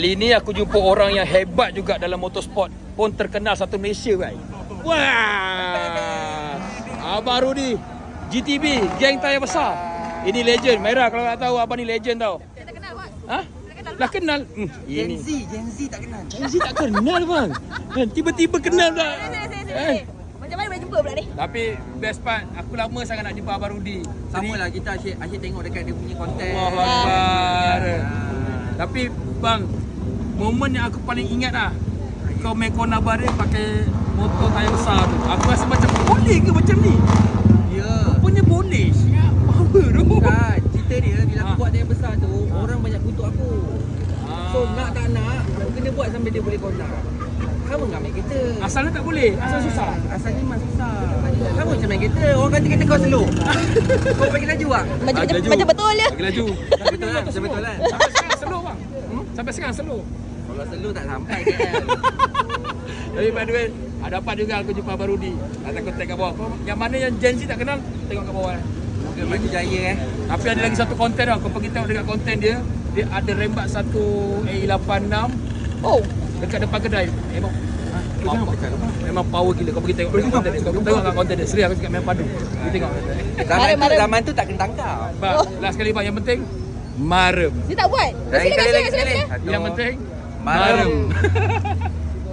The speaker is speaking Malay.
Kali ni aku jumpa orang yang hebat juga dalam motorsport. Pun terkenal satu Malaysia, kan. Wah! Abang Rudy, GTB, geng tayar besar. Ini legend. Merah kalau tak tahu, abang ni legend tau. Kita kenal, Bos. Ha? Dah kenal? Gen Z tak kenal. Gen Z tak kenal, bang. Tiba-tiba kenal tak? Sini. Macam mana boleh jumpa pula ni? Tapi best part, aku lama sangat nak jumpa Abang Rudy. Sama lah, kita asyik tengok dekat dia punya konten. Allahuakbar. Tapi bang, momen yang aku paling ingat lah, kau main Kona Bare pakai motor tayar besar tu. Aku rasa macam boleh ke macam ni? Ya. Rupanya boleh. Siap, power tu. Kan, cerita dia bila aku Ha. buat yang besar tu, orang banyak kutuk aku. Ah. So nak tak nak, aku kena buat sampai dia boleh konak. Kamu nak main kereta. Asalnya tak boleh, asal susah. Asalnya memang susah. Kamu macam main kereta, orang kata kereta kau slow. Kau bagi laju tak? Macam betul je. Bagi laju. Betul kan? Betul kan? Sampai sekarang slow bang. Sampai sekarang slow. Kalau slow tak sampai KL. Tapi by the way, ada dapat juga aku jumpa Abang Rudy. Atas kontak kat bawah. Yang mana yang Gen Z tak kenal, tengok kat bawah. Mungkin bagi jaya Tapi ada lagi satu konten tau. Kau pergi tengok dekat konten dia. Dia ada rembat satu A86. Oh. Dekat depan kedai. Memang power gila. Kau pergi tengok dekat konten dia. Kau tengok kat konten dia. Serius aku cakap memang padu. Pergi tengok. Zaman tu tak kena tangkap. Bang, last kali bang. Yang penting, marem. Dia tak buat. Lagi. Silakan. Satu. Yang penting, Marem. marem.